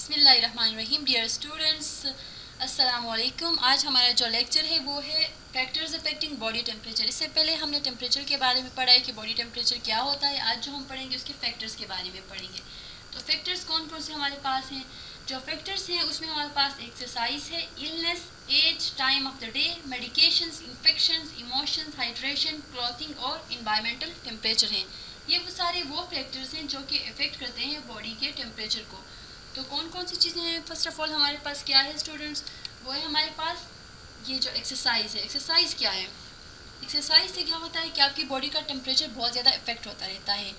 बिस्मिल्लाहिर्रहमानिर्रहीम। Dear students, अस्सलाम वालेकुम। आज हमारा जो लेक्चर है वो है फैक्टर्स अफेक्टिंग बॉडी टेम्परेचर। इससे पहले हमने टेम्परेचर के बारे में पढ़ा है कि बॉडी टेम्परेचर क्या होता है। आज जो हम पढ़ेंगे उसके फैक्टर्स के बारे में पढ़ेंगे। तो फैक्टर्स कौन कौन से हमारे पास हैं? जो फैक्टर्स हैं उसमें हमारे पास एक्सरसाइज है, illness, age, time of the day, medications, infections, emotions, hydration, clothing और इन्वायरमेंटल टेम्परेचर हैं। ये वो सारे वो फैक्टर्स हैं जो कि इफ़ेक्ट करते हैं बॉडी के टेम्परेचर को। तो कौन कौन सी चीज़ें हैं? फर्स्ट ऑफ ऑल हमारे पास क्या है स्टूडेंट्स? वो है हमारे पास ये जो एक्सरसाइज है। एक्सरसाइज क्या है? एक्सरसाइज से क्या होता है कि आपकी बॉडी का टेम्परेचर बहुत ज़्यादा इफेक्ट होता रहता है।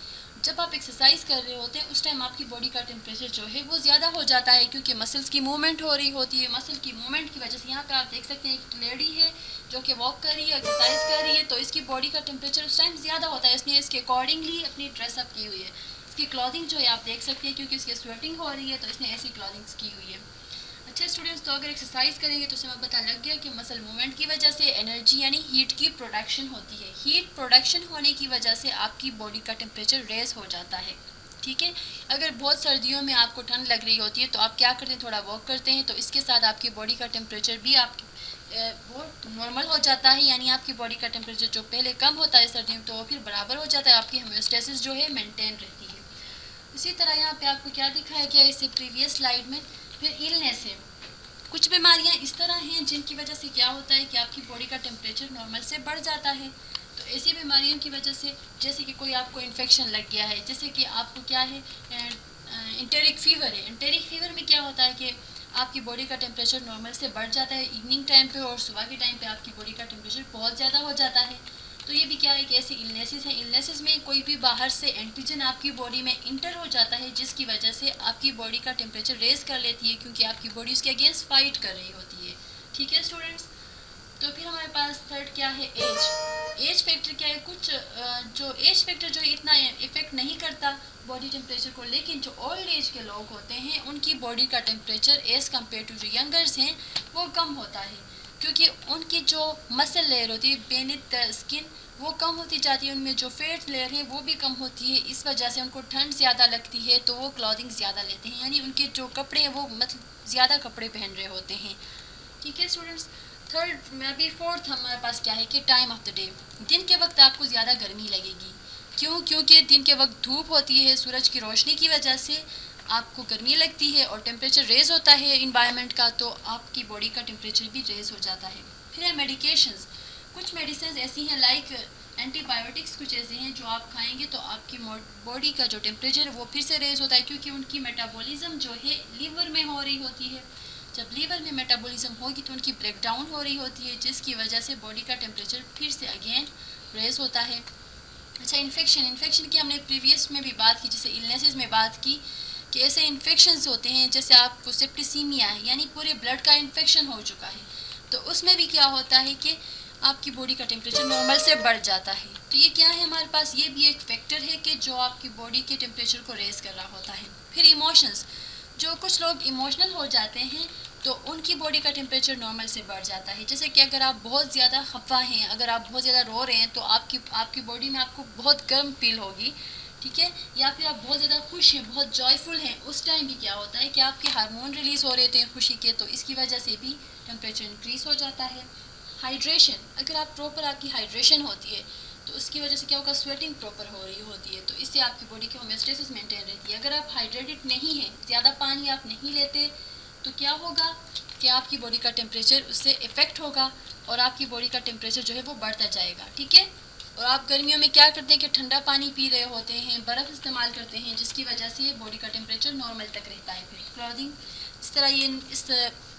जब आप एक्सरसाइज कर रहे होते हैं उस टाइम आपकी बॉडी का टेम्परेचर जो है वो ज़्यादा हो जाता है, क्योंकि मसल्स की मूवमेंट हो रही होती है। मसल की मूवमेंट की वजह से यहाँ पे आप देख सकते हैं एक लेडी है जो कि वॉक कर रही है, एक्सरसाइज कर रही है, तो इसकी बॉडी का टेम्परेचर उस टाइम ज़्यादा होता है। इसने इसके अकॉर्डिंगली अपनी ड्रेसअप की हुई है। इसकी क्लॉथिंग जो है आप देख सकते हैं, क्योंकि इसकी स्वेटिंग हो रही है तो इसने ऐसी क्लॉथिंग्स की हुई है। अच्छा स्टूडेंट्स, तो अगर एक्सरसाइज करेंगे तो इसमें पता लग गया कि मसल मूवमेंट की वजह से एनर्जी यानी हीट की प्रोडक्शन होती है। हीट प्रोडक्शन होने की वजह से आपकी बॉडी का टेम्परेचर रेज हो जाता है। ठीक है, अगर बहुत सर्दियों में आपको ठंड लग रही होती है तो आप क्या करते हैं, थोड़ा वॉक करते हैं, तो इसके साथ आपकी बॉडी का टेम्परेचर भी आपकी वो नॉर्मल हो जाता है। यानी आपकी बॉडी का टेम्परेचर जो पहले कम होता है सर्दियों में तो वो फिर बराबर हो जाता है। आपकी होम्योस्टेसिस जो है मेंटेन रहती है। इसी तरह यहाँ पे आपको क्या दिखाया गया इससे प्रीवियस स्लाइड में? फिर इलनेस है। कुछ बीमारियाँ इस तरह हैं जिनकी वजह से क्या होता है कि आपकी बॉडी का टेम्परेचर नॉर्मल से बढ़ जाता है। तो ऐसी बीमारियों की वजह से, जैसे कि कोई आपको इन्फेक्शन लग गया है, जैसे कि आपको क्या है एंटेरिक फीवर है। एंटेरिक फीवर में क्या होता है कि आपकी बॉडी का टेम्परेचर नॉर्मल से बढ़ जाता है इवनिंग टाइम पे, और सुबह के टाइम पे आपकी बॉडी का टेम्परेचर बहुत ज़्यादा हो जाता है। तो ये भी क्या है कि ऐसे इलनेसेस हैं। इलनेसेस में कोई भी बाहर से एंटीजन आपकी बॉडी में इंटर हो जाता है, जिसकी वजह से आपकी बॉडी का टेम्परेचर रेज कर लेती है, क्योंकि आपकी बॉडी उसके अगेंस्ट फाइट कर रही होती है। ठीक है स्टूडेंट्स, तो फिर हमारे पास थर्ड क्या है? एज। एज फैक्टर क्या है? कुछ जो एज फैक्टर जो इतना इफेक्ट नहीं करता बॉडी टेम्परेचर को, लेकिन जो ओल्ड एज के लोग होते हैं उनकी बॉडी का टेम्परेचर एज़ कम्पेयर टू जो यंगर्स हैं वो कम होता है, क्योंकि उनकी जो मसल लेयर होती है बेनिथ द स्किन वो कम होती जाती है। उनमें जो फेट लेयर है वो भी कम होती है। इस वजह से उनको ठंड ज़्यादा लगती है तो वो क्लॉथिंग ज़्यादा लेते हैं, यानी उनके जो कपड़े हैं वो मतलब ज़्यादा कपड़े पहन रहे होते हैं। ठीक है स्टूडेंट्स, थर्ड में अभी फोर्थ हमारे पास क्या है कि टाइम ऑफ द डे। दिन के वक्त आपको ज़्यादा गर्मी लगेगी। क्यों? क्योंकि दिन के वक्त धूप होती है, सूरज की रोशनी की वजह से आपको गर्मी लगती है और टेम्परेचर रेज होता है इन्वायरमेंट का, तो आपकी बॉडी का टेम्परेचर भी रेज हो जाता है। फिर है मेडिकेशंस। कुछ मेडिसिन ऐसी हैं लाइक एंटीबायोटिक्स, कुछ ऐसे हैं जो आप खाएंगे तो आपकी बॉडी का जो टेम्परेचर है वो फिर से रेज होता है, क्योंकि उनकी मेटाबॉलिज्म जो है लीवर में हो रही होती है। जब लीवर में मेटाबॉलिज्म होगी तो उनकी ब्रेक डाउन हो रही होती है, जिसकी वजह से बॉडी का टेम्परेचर फिर से अगेन रेज होता है। अच्छा, इन्फेक्शन की हमने प्रीवियस में भी बात की, जैसे इलनेसेस में बात की कि ऐसे इन्फेक्शंस होते हैं जैसे आपको सेप्टिसीमिया है, यानी पूरे ब्लड का इन्फेक्शन हो चुका है, तो उसमें भी क्या होता है कि आपकी बॉडी का टेम्परेचर नॉर्मल से बढ़ जाता है। तो ये क्या है हमारे पास? ये भी एक फैक्टर है कि जो आपकी बॉडी के टेम्परेचर को रेज कर रहा होता है। फिर इमोशंस। जो कुछ लोग इमोशनल हो जाते हैं तो उनकी बॉडी का टेम्परेचर नॉर्मल से बढ़ जाता है। जैसे कि अगर आप बहुत ज़्यादा खफा हैं, अगर आप बहुत ज़्यादा रो रहे हैं तो आपकी बॉडी में आपको बहुत गर्म फील होगी। ठीक है, या फिर आप बहुत ज़्यादा खुश हैं, बहुत जॉयफुल हैं, उस टाइम भी क्या होता है कि आपके हार्मोन रिलीज़ हो रहे थे खुशी के, तो इसकी वजह से भी टेम्परेचर इंक्रीज़ हो जाता है। हाइड्रेशन। अगर आप प्रॉपर आपकी हाइड्रेशन होती है तो उसकी वजह से क्या होगा? स्वेटिंग प्रॉपर हो रही होती है, तो इससे आपकी बॉडी की होम्योस्टेसिस मेंटेन रहती है। अगर आप हाइड्रेटेड नहीं हैं, ज़्यादा पानी आप नहीं लेते, तो क्या होगा कि आपकी बॉडी का टेम्परेचर उससे इफ़ेक्ट होगा और आपकी बॉडी का टेम्परेचर जो है वो बढ़ता जाएगा। ठीक है, और आप गर्मियों में क्या करते हैं कि ठंडा पानी पी रहे होते हैं, बर्फ़ इस्तेमाल करते हैं, जिसकी वजह से बॉडी का टेम्परेचर नॉर्मल तक रहता है। फिर क्लॉथिंग। इस तरह ये इस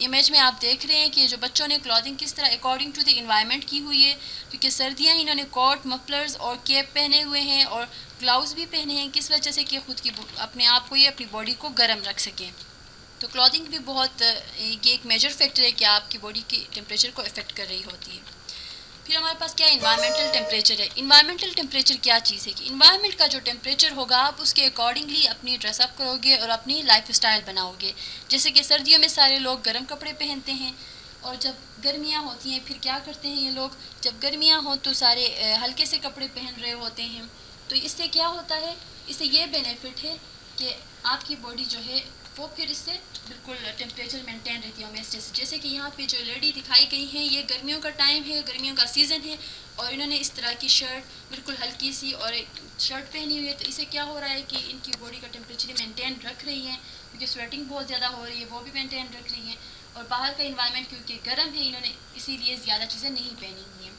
इमेज में आप देख रहे हैं कि जो बच्चों ने क्लॉथिंग किस तरह अकॉर्डिंग टू द इन्वायरमेंट की हुई है, क्योंकि सर्दियाँ इन्होंने कोट, मफलर्स और कैप पहने हुए हैं और ग्लव्स भी पहने हैं, किस वजह से कि खुद की अपने आप को ये अपनी बॉडी को गर्म रख सकें। तो क्लॉथिंग भी बहुत ये एक मेजर फैक्टर है कि आपकी बॉडी के टेम्परेचर को इफ़ेक्ट कर रही होती है। फिर हमारे पास क्या इन्वायरमेंटल टेम्परेचर है। इन्वायरमेंटल टेम्परेचर क्या चीज़ है कि इन्वायरमेंट का जो टेम्परेचर होगा आप उसके अकॉर्डिंगली अपनी ड्रेसअप करोगे और अपनी लाइफ स्टाइल बनाओगे। जैसे कि सर्दियों में सारे लोग गर्म कपड़े पहनते हैं, और जब गर्मियाँ होती हैं फिर क्या करते हैं ये लोग? जब गर्मियाँ हों तो सारे हल्के से कपड़े पहन रहे होते हैं। तो इससे क्या होता है? इससे ये बेनिफिट है कि आपकी बॉडी जो है वो फिर इससे बिल्कुल टेम्परेचर मेंटेन रहती है होमेस्टेसिस। जैसे कि यहाँ पे जो लेडी दिखाई गई हैं, ये गर्मियों का टाइम है, गर्मियों का सीज़न है, और इन्होंने इस तरह की शर्ट बिल्कुल हल्की सी और एक शर्ट पहनी हुई है। तो इससे क्या हो रहा है कि इनकी बॉडी का टेम्परेचर मेंटेन रख रही है, क्योंकि स्वेटिंग बहुत ज़्यादा हो रही है, वो भी मेंटेन रख रही है। और बाहर का इन्वायरमेंट क्योंकि गर्म है, इन्होंने इसीलिए ज़्यादा चीज़ें नहीं पहनी हुई हैं।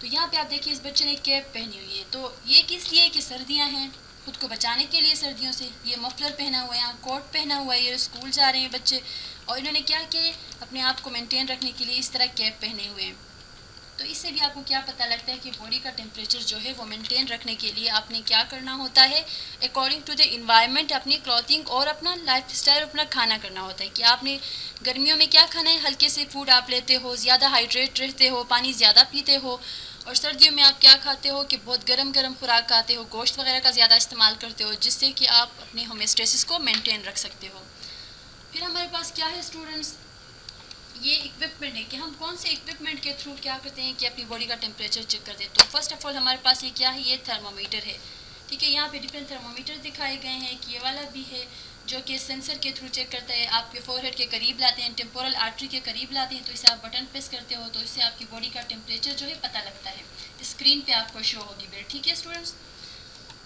तो यहाँ पे आप देखिए इस बच्चे ने कैप पहनी हुई है, तो ये किस लिए कि सर्दियाँ हैं, खुद को बचाने के लिए सर्दियों से। ये मफलर पहना हुआ है, यहाँ कोट पहना हुआ है, ये स्कूल जा रहे हैं बच्चे, और इन्होंने क्या किया, अपने आप को मेंटेन रखने के लिए इस तरह कैप पहने हुए हैं। तो इससे भी आपको क्या पता लगता है कि बॉडी का टेम्परेचर जो है वो मेंटेन रखने के लिए आपने क्या करना होता है, अकॉर्डिंग टू द इन्वायरमेंट अपनी क्लॉथिंग और अपना लाइफ स्टाइल, अपना खाना करना होता है कि आपने गर्मियों में क्या खाना है, हल्के से फूड आप लेते हो, ज़्यादा हाइड्रेट रहते हो, पानी ज़्यादा पीते हो। और सर्दियों में आप क्या खाते हो कि बहुत गरम गरम खुराक खाते हो, गोश्त वगैरह का ज़्यादा इस्तेमाल करते हो, जिससे कि आप अपने होमेस्टेसिस को मेंटेन रख सकते हो। फिर हमारे पास क्या है स्टूडेंट्स, ये इक्विपमेंट है कि हम कौन से इक्विपमेंट के थ्रू क्या करते हैं कि अपनी बॉडी का टेम्परेचर चेक करते हैं। तो फर्स्ट ऑफ ऑल हमारे पास ये क्या है, ये थर्मोमीटर है। ठीक है, यहाँ पे डिफरेंट थर्मोमीटर दिखाए गए हैं कि ये वाला भी है जो कि सेंसर के थ्रू चेक करता है, आपके फोरहेड के करीब लाते हैं, टेम्पोरल आर्टरी के करीब लाते हैं, तो इसे आप बटन प्रेस करते हो तो इससे आपकी बॉडी का टेम्परेचर जो है पता लगता है, स्क्रीन पे आपको शो होगी बिल। ठीक है स्टूडेंट्स,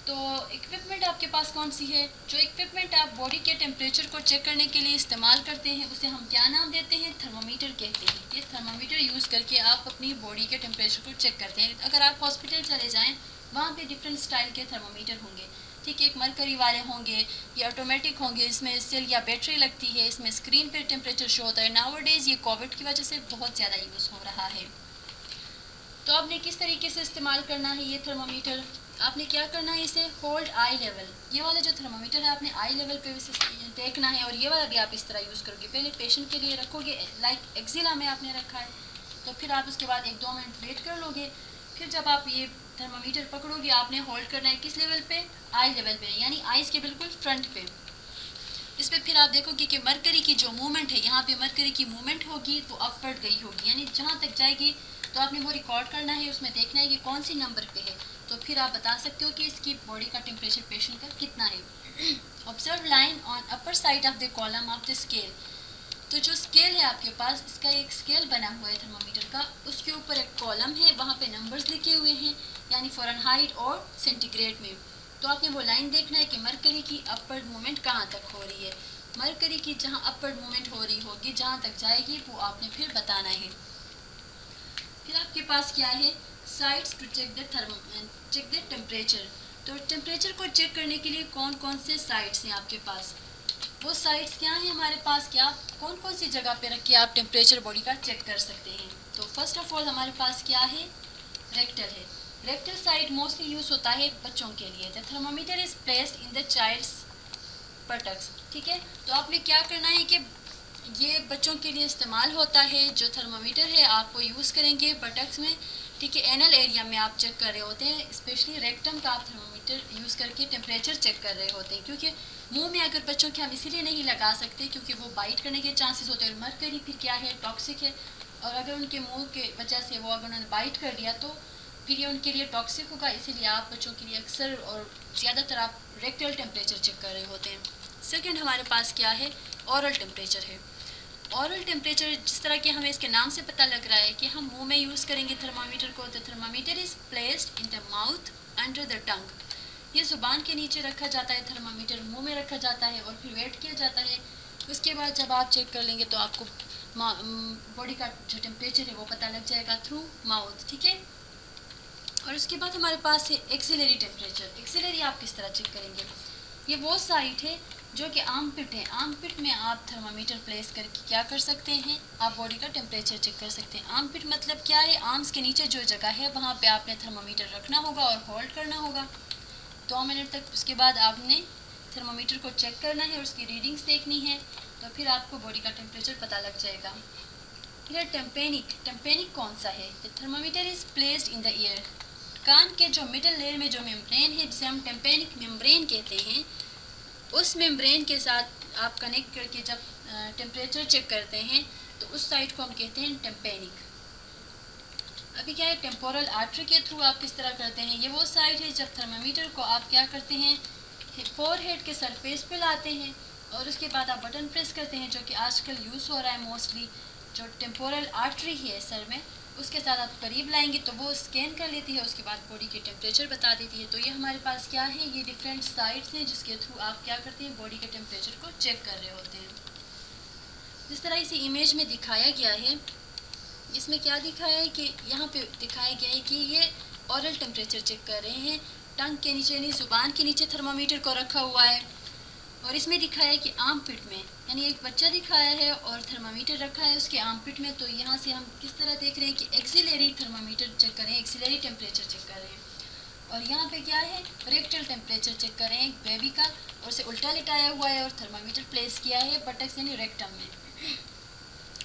तो इक्विपमेंट आपके पास कौन सी है, जो इक्विपमेंट आप बॉडी के टेम्परेचर को चेक करने के लिए इस्तेमाल करते हैं उसे हम क्या नाम देते हैं, थर्मोमीटर कहते हैं। ये थर्मोमीटर यूज़ करके आप अपनी बॉडी के टेम्परेचर को चेक करते हैं। अगर आप हॉस्पिटल चले जाएँ, वहाँ पे डिफरेंट स्टाइल के थर्मोमीटर होंगे। ठीक है, एक मरकरी वाले होंगे, ये ऑटोमेटिक होंगे, इसमें सेल या बैटरी लगती है, इसमें स्क्रीन पर टेम्परेचर शो होता है। नाउअडेज़ ये कोविड की वजह से बहुत ज़्यादा यूज़ हो रहा है। तो आपने किस तरीके से इस्तेमाल करना है ये थर्मोमीटर, आपने क्या करना है, इसे होल्ड आई लेवल, ये वाला जो थर्मोमीटर है आपने आई लेवल पे देखना है, और ये वाला भी आप इस तरह यूज़ करोगे। पहले पेशेंट के लिए रखोगे, लाइक एक्जिला में आपने रखा है, तो फिर आप उसके बाद 1-2 मिनट वेट कर लोगे। फिर जब आप ये थर्मोमीटर पकड़ोगे, आपने होल्ड करना है किस लेवल पे, आई लेवल पे, यानी आइज़ के बिल्कुल फ्रंट पे। इस पर फिर आप देखोगे कि मरकरी की जो मूवमेंट है, यहाँ पे मरकरी की मूवमेंट होगी तो अपवर्ड गई होगी, यानी जहाँ तक जाएगी तो आपने वो रिकॉर्ड करना है, उसमें देखना है कि कौन सी नंबर पे है, तो फिर आप बता सकते हो कि इसकी बॉडी का टेम्परेचर पेशेंट का कितना है। Observe line on upper side of the column of the scale, तो जो स्केल है आपके पास, इसका एक स्केल बना हुआ है थर्मोमीटर का, उसके ऊपर एक कॉलम है, वहाँ पे नंबर्स लिखे हुए हैं, यानी फ़ारेनहाइट और सेंटीग्रेड में। तो आपने वो लाइन देखना है कि मरकरी की अपवर्ड मूवमेंट कहाँ तक हो रही है। मरकरी की जहाँ अपवर्ड मूवमेंट हो रही होगी, जहाँ तक जाएगी वो आपने फिर बताना है। फिर आपके पास क्या है, sites to check the temperature. तो टेम्परेचर को चेक करने के लिए कौन कौन से साइट्स हैं आपके पास, वो साइट्स क्या हैं हमारे पास, क्या कौन कौन सी जगह पे रख के आप टेम्परेचर बॉडी का चेक कर सकते हैं। तो फर्स्ट ऑफ ऑल हमारे पास क्या है, रेक्टल है। रेक्टल साइट मोस्टली यूज़ होता है बच्चों के लिए। The thermometer is placed in the child's buttocks. ठीक है, तो आपने क्या करना है कि ये बच्चों के लिए इस्तेमाल होता है, जो थर्मोमीटर है आपको यूज़ करेंगे बटक्स में। ठीक है, एनल एरिया में आप चेक कर रहे होते हैं, स्पेशली रेक्टम का आप थर्मोमीटर यूज़ करके टेम्परेचर चेक कर रहे होते हैं, क्योंकि मुंह में अगर बच्चों के हम इसीलिए नहीं लगा सकते क्योंकि वो बाइट करने के चांसेस होते हैं, और मरकरी फिर क्या है, टॉक्सिक है, और अगर उनके मुंह के वजह से वो अगर उन्होंने बाइट कर दिया तो फिर ये उनके लिए टॉक्सिक होगा। इसीलिए आप बच्चों के लिए अक्सर और ज़्यादातर आप रेक्टल टेम्परेचर चेक कर रहे होते हैं। सेकेंड हमारे पास क्या है, ऑरल टेम्परेचर है। ऑरल टेम्परेचर जिस तरह के हमें इसके नाम से पता लग रहा है कि हम मुंह में यूज़ करेंगे थर्मामीटर को, तो thermometer is placed in the mouth under the tongue. ये ज़ुबान के नीचे रखा जाता है, थर्मामीटर मुंह में रखा जाता है और फिर वेट किया जाता है। उसके बाद जब आप चेक कर लेंगे तो आपको बॉडी का जो टेम्परेचर है वो पता लग जाएगा थ्रू माउथ। ठीक है, और उसके बाद हमारे पास है एक्सिलरी टेम्परेचर। एक्सिलरी आप किस तरह चेक करेंगे, ये वो साइट है जो कि आर्म पिट है, आर्म पिट में आप थर्मामीटर प्लेस करके क्या कर सकते हैं, आप बॉडी का टेम्परेचर चेक कर सकते हैं। आर्म पिट मतलब क्या है, आर्म्स के नीचे जो जगह है वहाँ पे आपने थर्मामीटर रखना होगा और होल्ड करना होगा 2 मिनट तक। उसके बाद आपने थर्मामीटर को चेक करना है, उसकी रीडिंग्स देखनी है, तो फिर आपको बॉडी का टेम्परेचर पता लग जाएगा। फिर टेम्पेनिक, टेम्पेनिक कौन सा है, the thermometer is placed in the ear. कान के जो मिडल लेयर में जो मेम्ब्रेन है, जिसे हम टेम्पेनिक मेम्ब्रेन कहते हैं, उस मेम्ब्रेन के साथ आप कनेक्ट करके जब टेम्परेचर चेक करते हैं तो उस साइड को हम कहते हैं टेम्पेनिक। अभी क्या है, टेम्पोरल आर्टरी के थ्रू आप किस तरह करते हैं, ये वो साइड है जब थर्मामीटर को आप क्या करते हैं, फोरहेड के सरफेस पे लाते हैं, और उसके बाद आप बटन प्रेस करते हैं, जो कि आजकल यूज़ हो रहा है मोस्टली। जो टेम्पोरल आर्टरी है सर में, उसके साथ आप करीब लाएंगे तो वो स्कैन कर लेती है, उसके बाद बॉडी के टेम्परेचर बता देती है। तो ये हमारे पास क्या है, ये डिफरेंट साइट्स हैं जिसके थ्रू आप क्या करते हैं, बॉडी के टेम्परेचर को चेक कर रहे होते हैं। जिस तरह इसे इमेज में दिखाया गया है, इसमें क्या दिखाया है कि यहाँ पे दिखाया गया है कि ये ऑरल टेम्परेचर चेक कर रहे हैं। टंग के नीचे यानी ज़ुबान के नीचे थर्मामीटर को रखा हुआ है, और इसमें दिखाया है कि आर्म पिट में, यानी एक बच्चा दिखाया है और थर्मामीटर रखा है उसके आर्म पिट में। तो यहाँ से हम किस तरह देख रहे हैं कि एक्सिलरी थर्मामीटर चेक करें, एक्सिलरी टेम्परेचर चेक कर रहे हैं। और यहाँ पे क्या है, रेक्टल टेम्परेचर चेक कर रहे हैं एक बेबी का, और उसे उल्टा लिटाया हुआ है और थर्मामीटर प्लेस किया है बटक्स यानी रेक्टम में।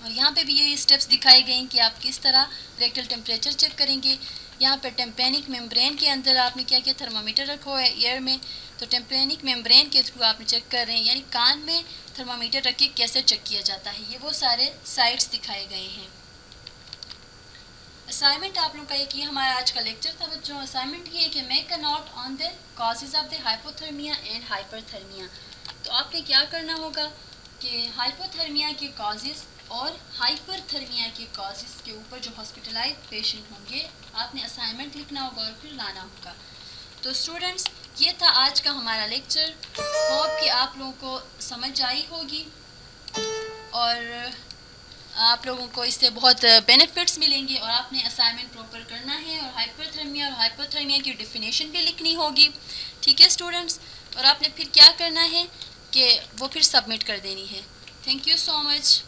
और यहाँ पे भी ये स्टेप्स दिखाए गए हैं कि आप किस तरह रेक्टल टेम्परेचर चेक करेंगे। यहाँ पर टेम्पेनिक मेम्ब्रेन के अंदर आपने क्या किया, थर्मामीटर रखा हुआ है एयर में, तो टेम्पेनिक मेम्ब्रेन के थ्रू आपने चेक कर रहे हैं, यानी कान में थर्मामीटर रख के कैसे चेक किया जाता है। ये वो सारे साइट्स दिखाए गए हैं। असाइनमेंट आप लोग का एक, ये हमारा आज का लेक्चर था बच्चों। असाइनमेंट ये है कि make a note on the causes of the hypothermia and hyperthermia. तो आपने क्या करना होगा कि हाइपोथर्मिया के कॉजेज और हाइपरथर्मिया के कॉजेज के ऊपर जो हॉस्पिटलाइज पेशेंट होंगे, आपने असाइनमेंट लिखना होगा और फिर लाना होगा। तो स्टूडेंट्स, ये था आज का हमारा लेक्चर। होप कि आप लोगों को समझ आई होगी और आप लोगों को इससे बहुत बेनिफिट्स मिलेंगे, और आपने असाइनमेंट प्रॉपर करना है और हाइपरथर्मिया और हाइपोथर्मिया की डेफिनेशन भी लिखनी होगी। ठीक है स्टूडेंट्स, और आपने फिर क्या करना है कि वो फिर सबमिट कर देनी है। Thank you so much.